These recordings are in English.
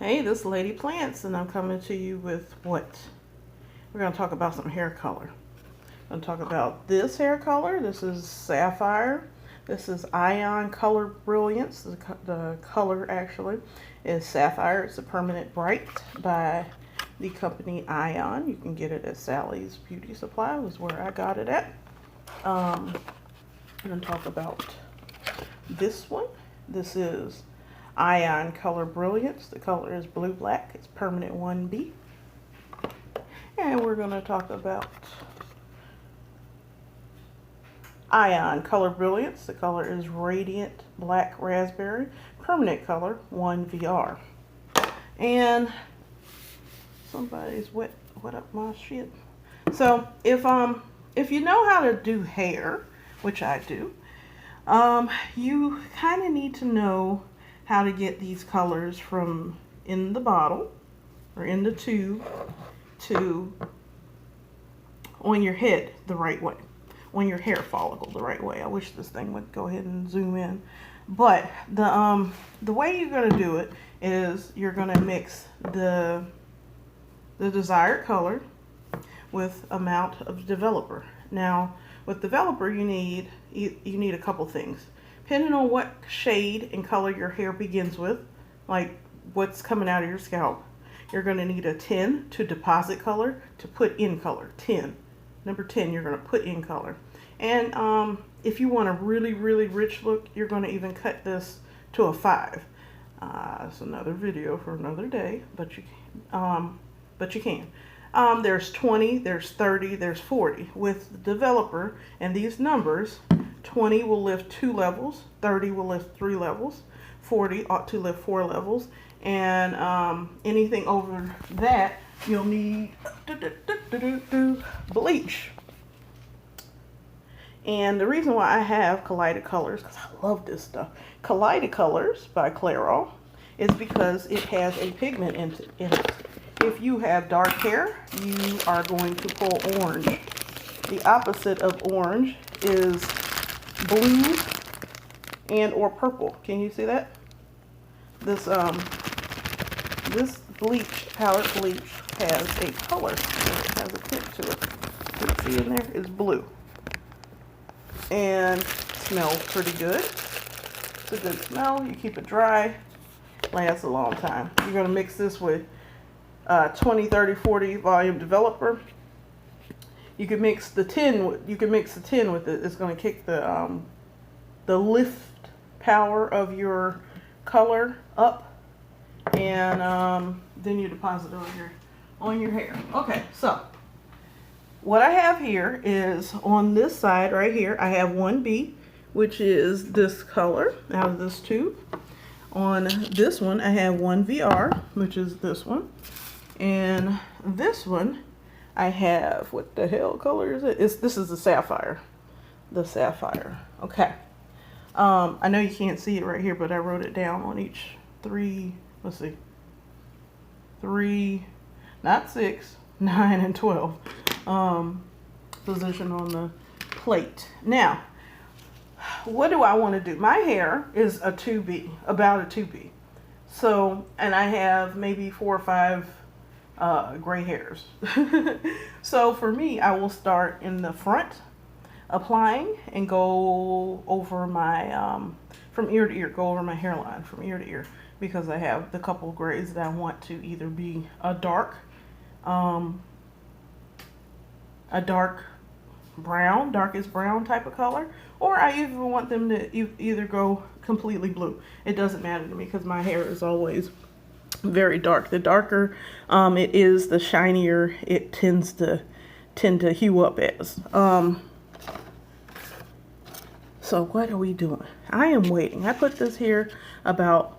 Hey, this is Lady Plants, and I'm coming to you with what? We're going to talk about some hair color. I'm going to talk about this hair color. This is Sapphire. This is Ion Color Brilliance. The color actually is Sapphire. It's a permanent bright by the company Ion. You can get it at Sally's Beauty Supply, was where I got it at. I'm going to talk about this one. This is Ion Color Brilliance. The color is blue black. It's permanent 1B. And we're going to talk about Ion Color Brilliance. The color is Radiant Black Raspberry. Permanent color 1VR. And somebody's wet up my shit. So if you know how to do hair, which I do, you kind of need to know how to get these colors from in the bottle or in the tube to on your head the right way, on your hair follicle the right way. I wish this thing would go ahead and zoom in. But the way you're going to do it is you're going to mix the desired color with amount of developer. Now, with developer, you need a couple things. Depending on what shade and color your hair begins with, like what's coming out of your scalp, you're going to need a 10 to deposit color, to put in color. 10. Number 10, you're going to put in color. And if you want a really, really rich look, you're going to even cut this to a 5. It's another video for another day, but you can. There's 20, there's 30, there's 40. With the developer and these numbers, 20 will lift 2 levels, 30 will lift 3 levels, 40 ought to lift 4 levels, and anything over that, you'll need bleach. And the reason why I have Collided Colors, because I love this stuff, Collided Colors by Clairol, is because it has a pigment in it. If you have dark hair, you are going to pull orange. The opposite of orange is blue and or purple. Can you see that? This bleach, palette bleach, has a color. It has a tint to it. You see in there is blue. And smells pretty good. It's a good smell. You keep it dry. Lasts a long time. You're going to mix this with 20, 30, 40 volume developer. You can mix the 10 with it. It's going to kick the lift power of your color up, and then you deposit it on your hair. Okay, so what I have here is on this side right here, I have 1B, which is this color out of this tube. On this one, I have 1VR, which is this one. And this one, I have, what the hell color is it? This is the Sapphire. The Sapphire. Okay. I know you can't see it right here, but I wrote it down on each 3, let's see. 3, not 6, 9, and 12. Position on the plate. Now, what do I want to do? My hair is a 2B, about a 2B. So, and I have maybe 4 or 5 gray hairs. So for me, I will start in the front, applying, and go over my, from ear to ear, go over my hairline from ear to ear, because I have the couple grays that I want to either be a dark brown, darkest brown type of color, or I even want them to either go completely blue. It doesn't matter to me because my hair is always very dark. The darker it is, the shinier it tend to hue up as. So what are we doing? I am waiting. I put this here about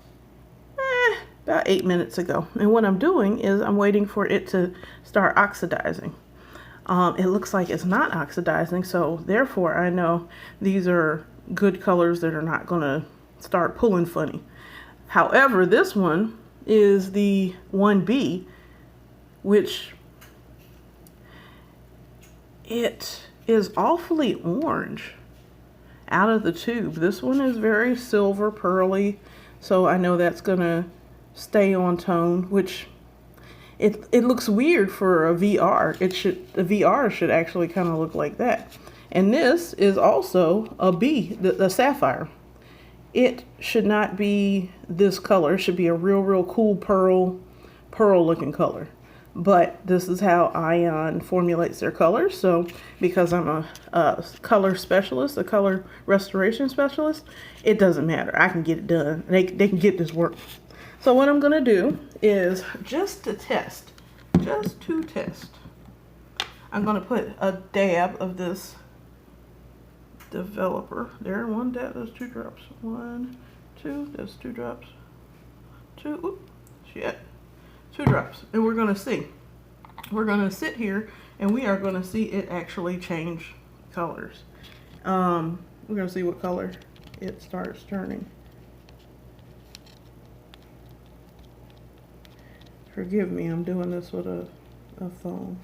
8 minutes ago, and what I'm doing is I'm waiting for it to start oxidizing. It looks like it's not oxidizing, so therefore I know these are good colors that are not going to start pulling funny. However, this one is the 1B, which it is awfully orange out of the tube. This one is very silver pearly, so I know that's gonna stay on tone, which it looks weird for a VR. The VR should actually kind of look like that. And this is also a B, the sapphire. It should not be this color. It should be a real cool pearl looking color. But this is how Ion formulates their colors. So because I'm a color specialist, a color restoration specialist, it doesn't matter. I can get it done. They can get this work. So what I'm going to do is just to test, I'm going to put a dab of this developer. There, one dab, there's 2 drops. 1, 2, there's 2 drops. 2, oop, shit. 2 drops. And we're going to see. We're going to sit here and we are going to see it actually change colors. We're going to see what color it starts turning. Forgive me, I'm doing this with a phone.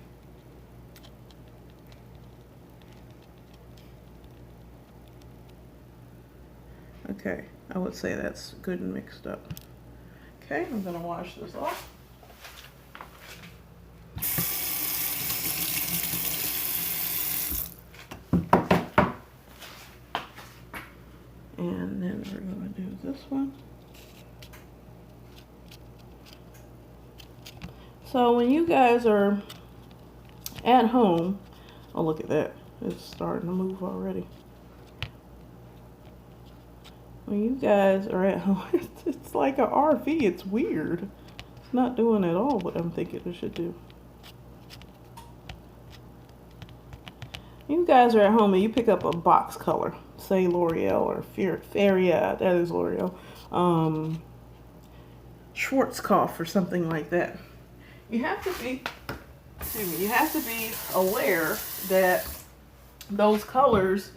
Okay, I would say that's good and mixed up. Okay, I'm gonna wash this off. And then we're gonna do this one. So when you guys are at home, oh look at that, it's starting to move already. When you guys are at home, it's like an RV, it's weird. It's not doing at all what I'm thinking it should do. You guys are at home and you pick up a box color, say L'Oreal or Feria, that is L'Oreal, Schwarzkopf or something like that. You have to be, you have to be aware that those colors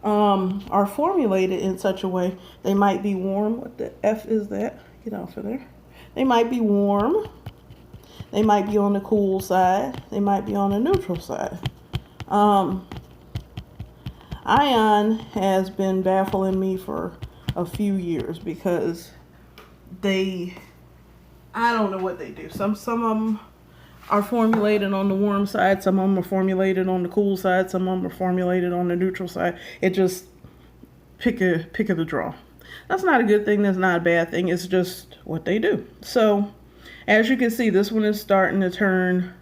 are formulated in such a way. They might be warm. What the F is that? Get off of there. They might be warm. They might be on the cool side. They might be on the neutral side. Ion has been baffling me for a few years because I don't know what they do. Some of them are formulated on the warm side. Some of them are formulated on the cool side. Some of them are formulated on the neutral side. It just pick of the draw. That's not a good thing. That's not a bad thing. It's just what they do. So as you can see, this one is starting to turn.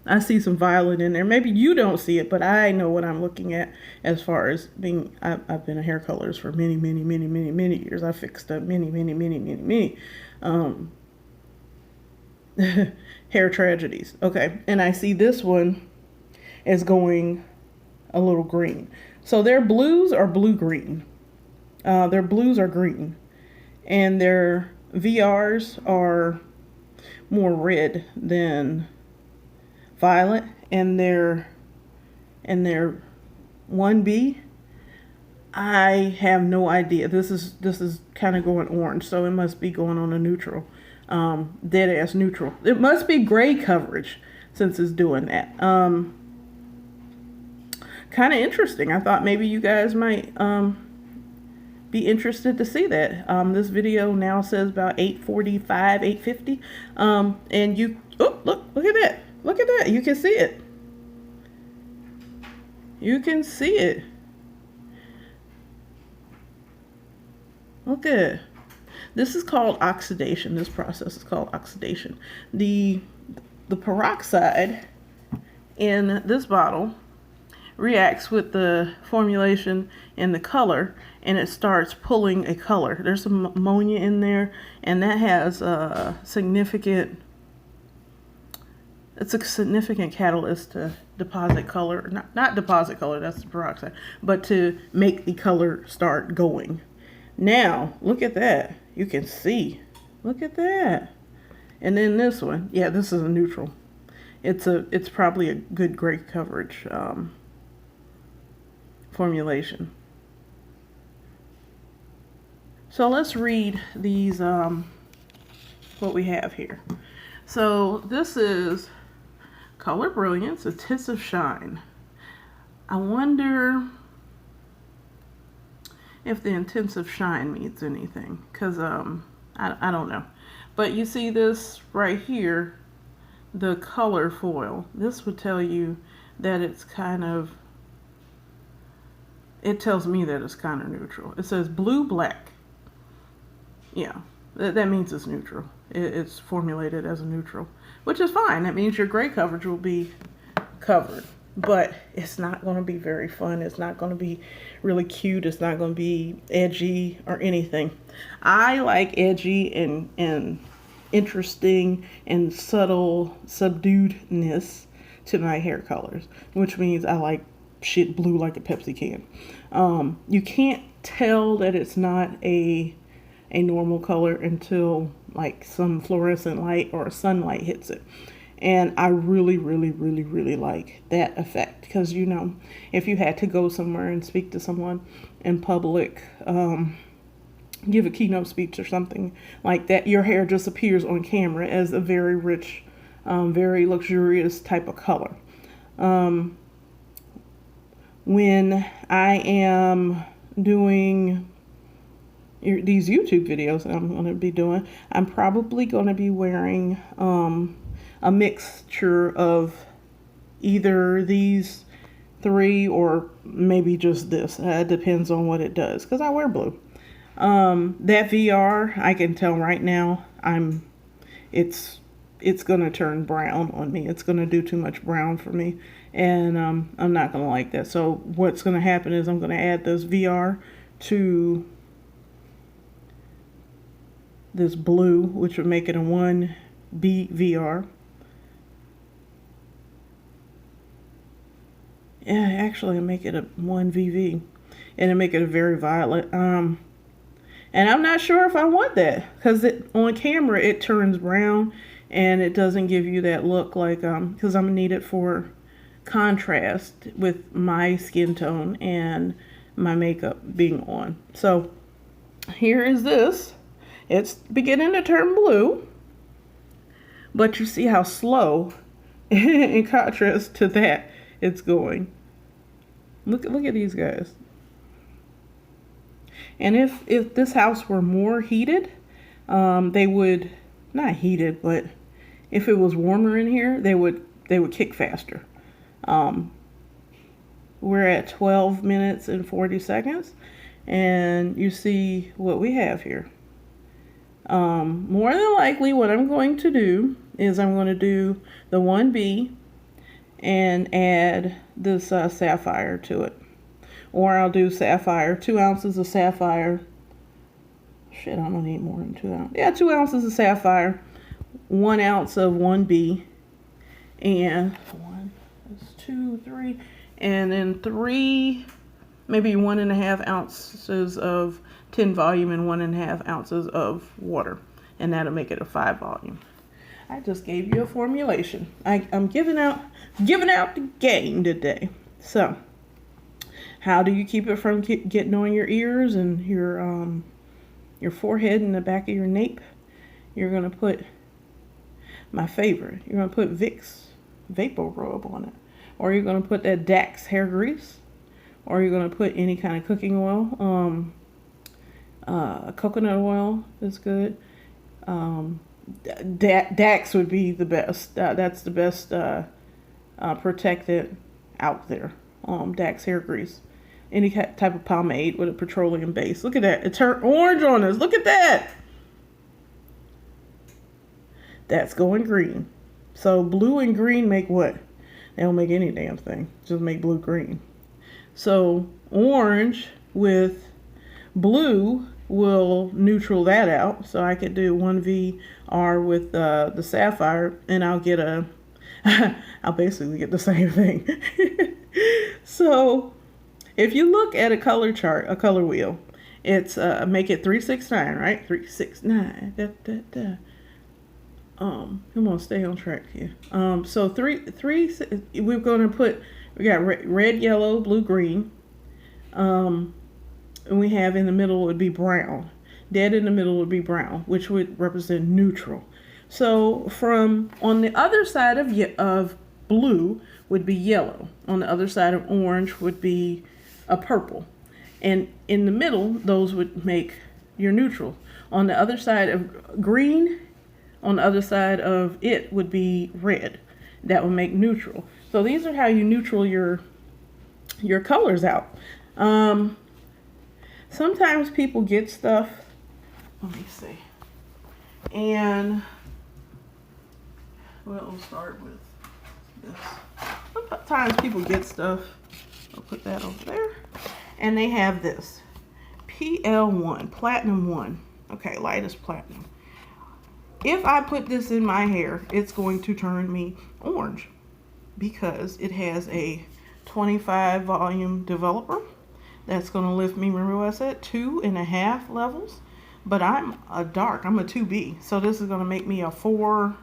I see some violet in there. Maybe you don't see it, but I know what I'm looking at as far as being, I've been a hair colorist for many years. I fixed up many hair tragedies. Okay, and I see this one is going a little green. So their blues are blue-green. Their blues are green. And their VRs are more red than violet. And their 1B, I have no idea. This is kind of going orange, so it must be going on a neutral. Dead ass neutral. It must be gray coverage since it's doing that. Kind of interesting. I thought maybe you guys might be interested to see that. This video now says about 8:45, 8:50. And you, oh, look at that. Look at that. You can see it. You can see it. Look at it. This is called oxidation. This process is called oxidation. The peroxide in this bottle reacts with the formulation and the color, and it starts pulling a color. There's some ammonia in there, and that has a significant, it's a significant catalyst to deposit color, not deposit color, that's the peroxide, but to make the color start going. Now, look at that. You can see. Look at that. And then this one. Yeah, this is a neutral. It's probably a good gray coverage formulation. So let's read these, what we have here. So this is Color Brilliance, Intensive Shine. I wonder if the intensive shine means anything, because I don't know. But you see this right here, the color foil. This would tell you that it's kind of, it tells me that it's kind of neutral. It says blue black. Yeah, that means it's neutral. It's formulated as a neutral, which is fine. That means your gray coverage will be covered, but it's not going to be very fun. It's not going to be really cute. It's not going to be edgy or anything. I like edgy and interesting and subtle subduedness to my hair colors, which means I like shit blue like a Pepsi can. You can't tell that it's not a normal color until like some fluorescent light or sunlight hits it. And I really, really, really, really like that effect because, you know, if you had to go somewhere and speak to someone in public, give a keynote speech or something like that, your hair just appears on camera as a very rich, very luxurious type of color. When I am doing these YouTube videos that I'm going to be doing, I'm probably going to be wearing a mixture of either these three or maybe just this. It depends on what it does because I wear blue. That VR, I can tell right now, it's gonna turn brown on me. It's gonna do too much brown for me, and I'm not gonna like that. So what's gonna happen is I'm gonna add this VR to this blue, which would make it a 1B VR. Yeah, actually, make it a 1VV, and it make it a very violet. And I'm not sure if I want that because on camera it turns brown and it doesn't give you that look like because I'm gonna need it for contrast with my skin tone and my makeup being on. So here is this. It's beginning to turn blue, but you see how slow in contrast to that it's going. Look at these guys. And if this house were more heated, they would, not heated, but if it was warmer in here, they would kick faster. We're at 12 minutes and 40 seconds, and you see what we have here. More than likely, what I'm going to do is I'm going to do the 1B and add this sapphire to it. Or I'll do sapphire, 2 ounces of sapphire. Shit, I'm gonna need more than 2 ounces. Yeah, 2 ounces of sapphire, 1 ounce of 1B, and 1, that's 2, 3, and then 3, maybe 1.5 ounces of 10 volume and 1.5 ounces of water, and that'll make it a 5 volume. I just gave you a formulation. I'm giving out the game today. So, how do you keep it from getting on your ears and your forehead and the back of your nape? You're gonna put my favorite. You're gonna put Vicks Vapor Rub on it, or you're gonna put that Dax hair grease, or you're gonna put any kind of cooking oil. Coconut oil is good. Dax would be the best. That's the best protected out there. Dax hair grease. Any type of pomade with a petroleum base. Look at that. It turned orange on us. Look at that. That's going green. So blue and green make what? They don't make any damn thing. Just make blue green. So orange with blue will neutral that out. So I could do 1VR with the sapphire, and I'll get I'll basically get the same thing. So if you look at a color chart, a color wheel, it's make it 369, right? 369. Come on, stay on track here. So we're gonna put, we got red, yellow, blue, green. And we have in the middle would be brown. Dead in the middle would be brown, which would represent neutral. So from on the other side of blue would be yellow. On the other side of orange would be a purple. And in the middle, those would make your neutral. On the other side of green, on the other side of it would be red. That would make neutral. So these are how you neutral your colors out. Sometimes people get stuff, let me see, and well, we'll start with this. Sometimes people get stuff, I'll put that over there, and they have this PL1, Platinum 1. Okay, lightest platinum. If I put this in my hair, it's going to turn me orange because it has a 25 volume developer. That's going to lift me, remember what I said, 2.5 levels. But I'm a dark, I'm a 2B. So this is going to make me a 4,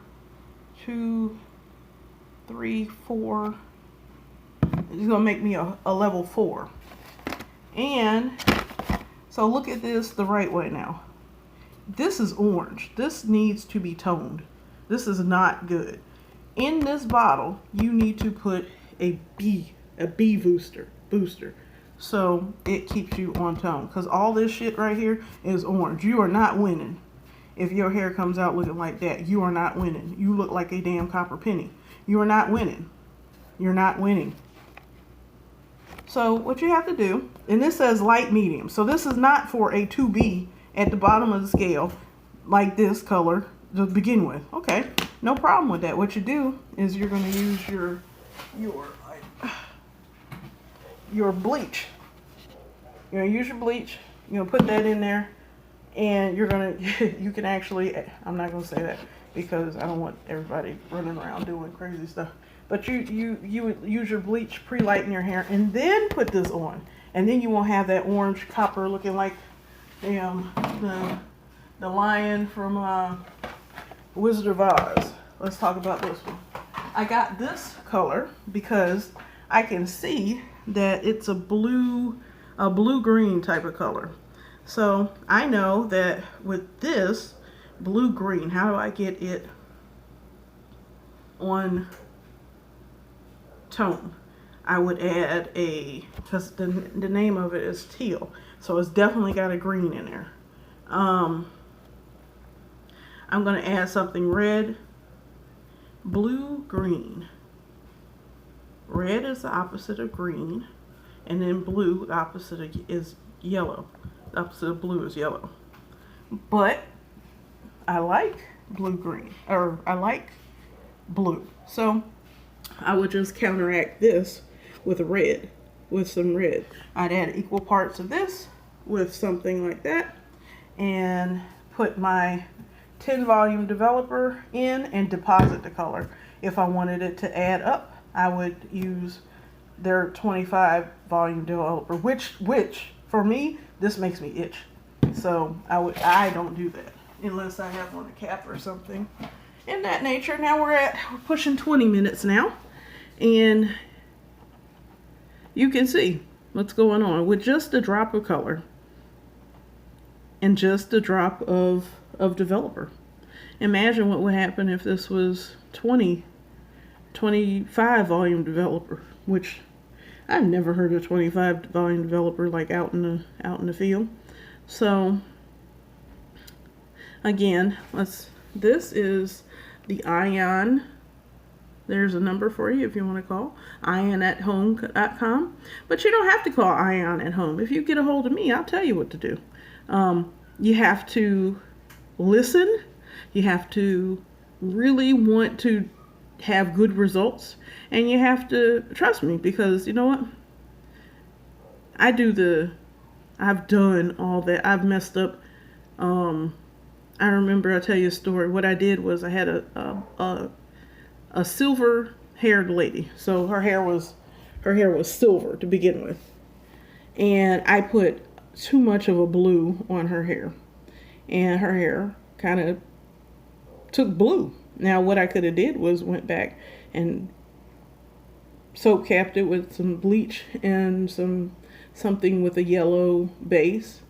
2, 3, 4. It's going to make me a level 4. And so look at this the right way now. This is orange. This needs to be toned. This is not good. In this bottle, you need to put a B booster. So it keeps you on tone. Because all this shit right here is orange. You are not winning. If your hair comes out looking like that, you are not winning. You look like a damn copper penny. You are not winning. You're not winning. So what you have to do, and this says light medium. So this is not for a 2B at the bottom of the scale like this color to begin with. Okay, no problem with that. What you do is you're going to use your bleach. You're going to use your bleach. You're going to put that in there, and you're going to, you can actually, I'm not going to say that because I don't want everybody running around doing crazy stuff. But you would use your bleach, pre-lighten your hair, and then put this on. And then you won't have that orange copper looking like the lion from Wizard of Oz. Let's talk about this one. I got this color because I can see that it's a blue-green type of color. So I know that with this blue-green, how do I get it on tone? I would add because the name of it is teal, so it's definitely got a green in there. I'm going to add something red, blue, green. Red is the opposite of green, and then blue, the opposite is yellow. The opposite of blue is yellow. But I like blue-green, or I like blue. So I would just counteract this with red, with some red. I'd add equal parts of this with something like that, and put my 10 volume developer in and deposit the color. If I wanted it to add up, I would use their 25 volume developer, which for me, this makes me itch. So I don't do that unless I have on a cap or something in that nature. Now we're pushing 20 minutes now, and you can see what's going on with just a drop of color and just a drop of developer. Imagine what would happen if this was 25 volume developer, which I've never heard of 25 volume developer like out in the field. So again, this is the Ion. There's a number for you if you want to call, ionathome.com. But you don't have to call Ion at Home. If you get a hold of me, I'll tell you what to do. You have to listen. You have to really want to have good results. And you have to trust me, because you know what? I've done all that. I've messed up. I remember, I'll tell you a story. What I did was I had a silver haired lady. So her hair was silver to begin with. And I put too much of a blue on her hair. And her hair kind of took blue. Now what I could have did was went back and soap capped it with some bleach and something with a yellow base.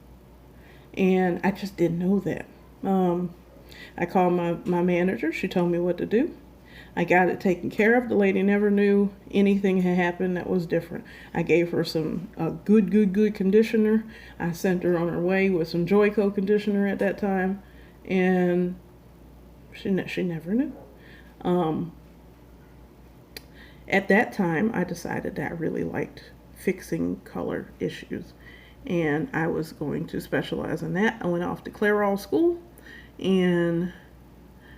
And I just didn't know that. I called my manager. She told me what to do. I got it taken care of. The lady never knew anything had happened that was different. I gave her some good conditioner. I sent her on her way with some Joico conditioner at that time, and she never knew. At that time, I decided that I really liked fixing color issues, and I was going to specialize in that. I went off to Clairol School, and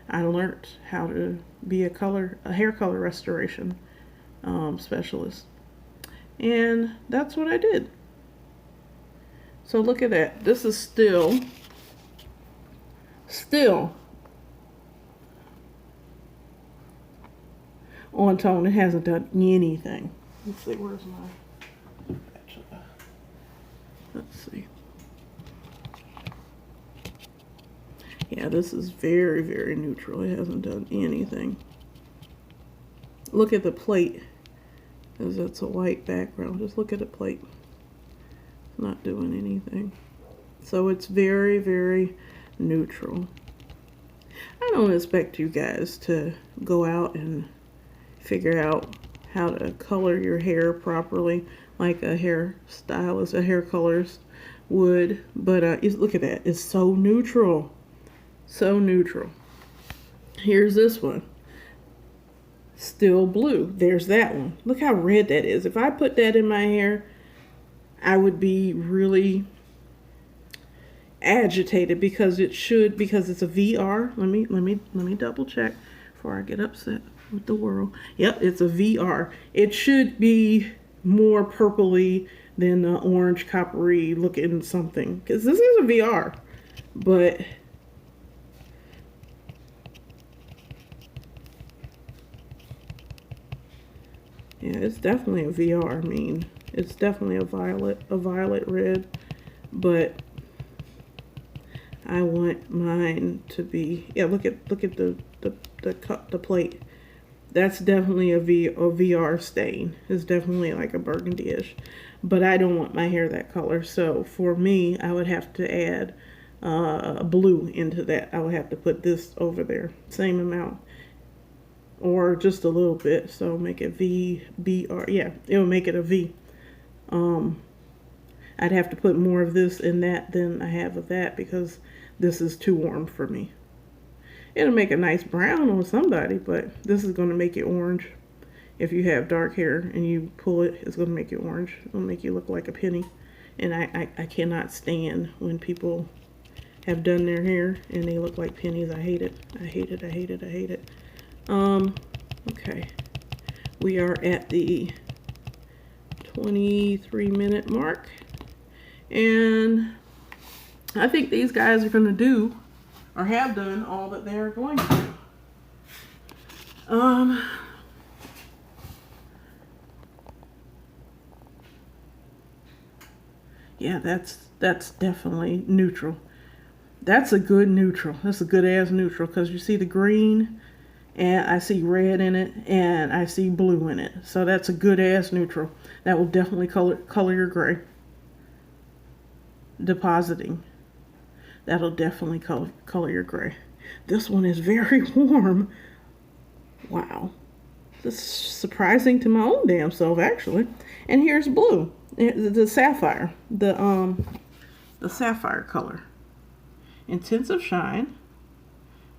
I learned how to be a hair color restoration specialist, and that's what I did. So look at that. This is still on tone. It hasn't done anything. Let's see, where's my, let's see. Yeah, this is very neutral. It hasn't done anything. Look at the plate, because it's a white background. Just look at the plate. It's not doing anything. So it's very neutral. I don't expect you guys to go out and figure out how to color your hair properly like a hairstylist, a hair colorist would, but look at that. It's so neutral. So neutral. Here's this one. Still blue. There's that one. Look how red that is. If I put that in my hair, I would be really agitated because it's a VR. Let me double check before I get upset with the world. Yep, it's a VR. It should be more purpley than the orange coppery looking something, because this is a VR, but yeah, it's definitely a VR. I mean, it's definitely a violet red, but I want mine to be, yeah, look at the plate. That's definitely a VR stain. It's definitely like a burgundy-ish, but I don't want my hair that color. So for me, I would have to add blue into that. I would have to put this over there, same amount, or just a little bit. So make it VBR. Yeah, it will make it a V. I'd have to put more of this in that than I have of that, because this is too warm for me. It'll make a nice brown on somebody, but this is going to make it orange. If you have dark hair and you pull it, it's going to make it orange. It'll make you look like a penny. And I cannot stand when people have done their hair and they look like pennies. I hate it. I hate it. I hate it. I hate it. Okay. We are at the 23-minute mark. And I think these guys are going to do, or have done, all that they're going to do. Yeah, that's definitely neutral. That's a good neutral. That's a good ass neutral, because you see the green, and I see red in it, and I see blue in it. So that's a good ass neutral. That will definitely color your gray. Depositing. That'll definitely color your gray. This one is very warm. Wow. This is surprising to my own damn self, actually. And here's blue. The sapphire. The sapphire color. Intensive Shine.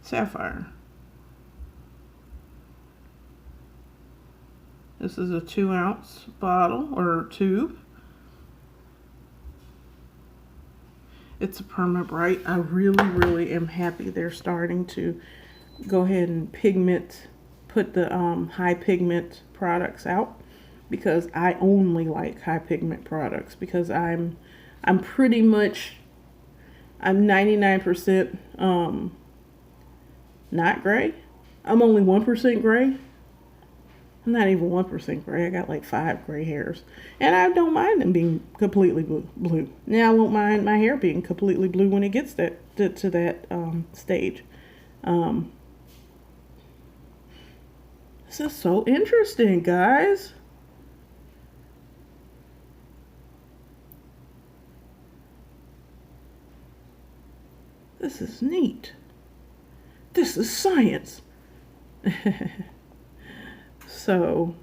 Sapphire. This is a 2-ounce bottle or tube. It's a Perma Bright. I really am happy they're starting to go ahead and put the high pigment products out, because I only like high pigment products, because I'm 99% not gray. I'm only 1% gray. I'm not even 1% gray. I got like 5 gray hairs. And I don't mind them being completely blue. Now I won't mind my hair being completely blue when it gets to that stage. This is so interesting, guys. This is neat. This is science. So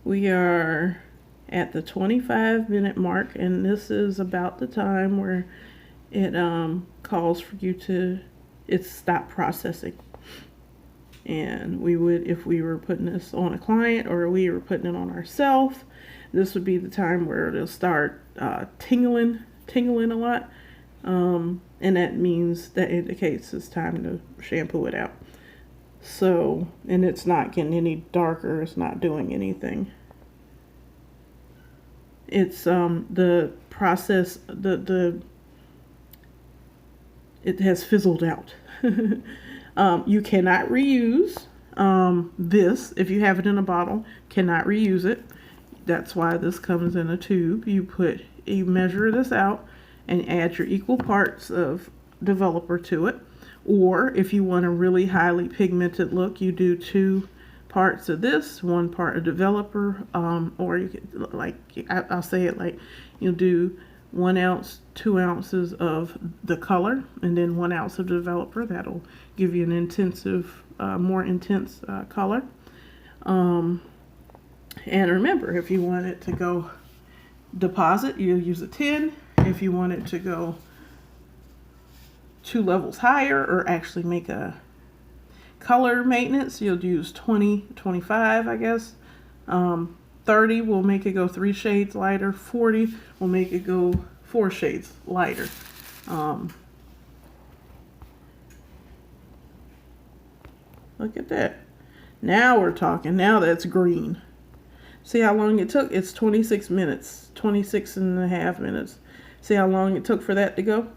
we are at the 25-minute mark, and this is about the time where it calls for you to stop processing. And we would, if we were putting this on a client or we were putting it on ourselves, this would be the time where it'll start tingling a lot. And that means, that indicates it's time to shampoo it out. So, and it's not getting any darker, it's not doing anything. It's the process, it has fizzled out. You cannot reuse this if you have it in a bottle. Cannot reuse it. That's why this comes in a tube. You measure this out and add your equal parts of developer to it. Or if you want a really highly pigmented look, you do 2 parts of this, 1 part of developer, or you could, like, I'll say it like, you'll do 1 ounce, 2 ounces of the color, and then 1 ounce of developer. That'll give you an intensive, more intense color. And remember, if you want it to go deposit, you use a 10. If you want it to go 2 levels higher, or actually make a color maintenance, you'll use 20, 25, I guess. 30 will make it go 3 shades lighter. 40 will make it go 4 shades lighter. Look at that. Now we're talking. Now that's green. See how long it took? It's 26 minutes. 26 and a half minutes. See how long it took for that to go?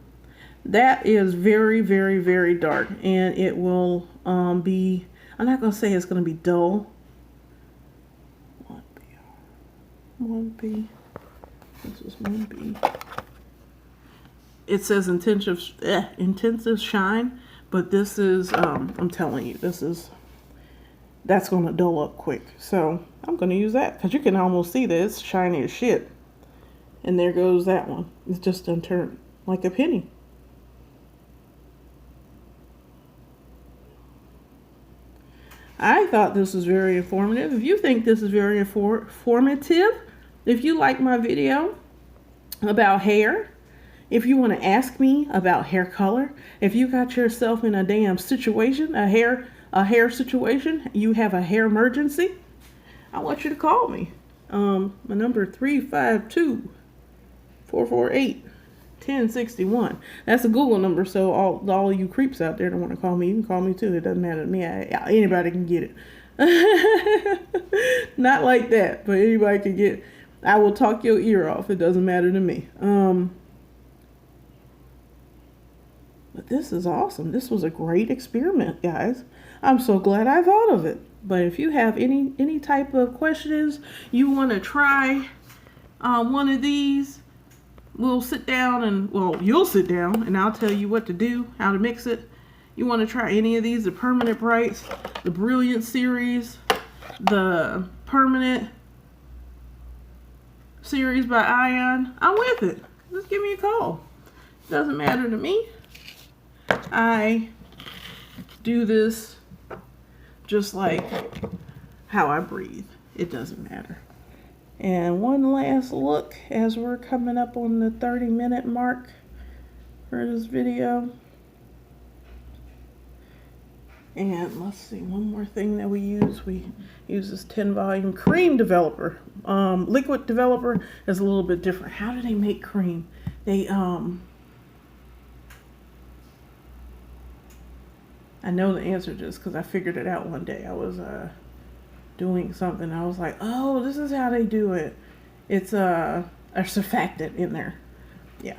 That is very, very, very dark. And it will be, I'm not going to say it's going to be dull. 1B. This is 1B. It says intensive shine, but this is, I'm telling you, that's going to dull up quick. So I'm going to use that because you can almost see that it's shiny as shit. And there goes that one. It's just turned like a penny. I thought this was very informative. If you think this is very informative, if you like my video about hair, if you want to ask me about hair color, if you got yourself in a damn situation, a hair situation, you have a hair emergency, I want you to call me. My number 352-448-1061. That's a Google number, so all you creeps out there that want to call me, you can call me too. It doesn't matter to me. Anybody can get it. Not like that, but anybody can get it. I will talk your ear off. It doesn't matter to me. But this is awesome. This was a great experiment, guys. I'm so glad I thought of it. But if you have any type of questions, you want to try one of these, we'll sit down and, well, you'll sit down and I'll tell you what to do, how to mix it. You want to try any of these, the Permanent Brights, the Brilliant Series, the Permanent Series by Ion, I'm with it. Just give me a call. Doesn't matter to me. I do this just like how I breathe. It doesn't matter. And one last look as we're coming up on the 30-minute mark for this video. And let's see, one more thing that we use. We use this 10-volume cream developer. Liquid developer is a little bit different. How do they make cream? They, I know the answer to this because I figured it out one day. I was doing something. I was like, oh, this is how they do it. It's a surfactant in there. Yeah.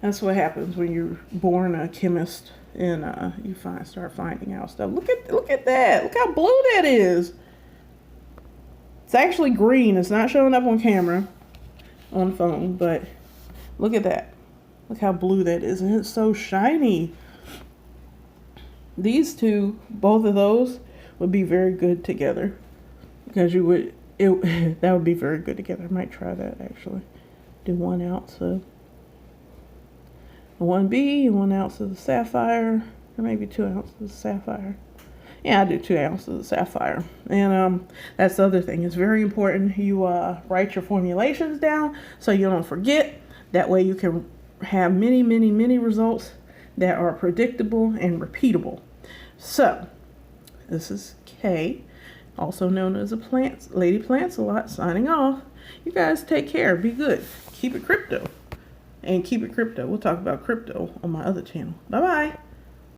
That's what happens when you're born a chemist and you start finding out stuff. Look at that. Look how blue that is. It's actually green. It's not showing up on camera on the phone, but look at that. Look how blue that is, and it's so shiny. These two, both of those, would be very good together because that would be very good together. I might try that actually. Do 1 ounce of the 1B and 1 ounce of the sapphire, or maybe 2 ounces of sapphire. Yeah, I do 2 ounces of sapphire. And that's the other thing. It's very important you write your formulations down so you don't forget. That way you can have many, many, many results that are predictable and repeatable. So, this is Kay, also known as Lady Plants-A-Lot, signing off. You guys take care. Be good. Keep it crypto. And keep it crypto. We'll talk about crypto on my other channel. Bye-bye.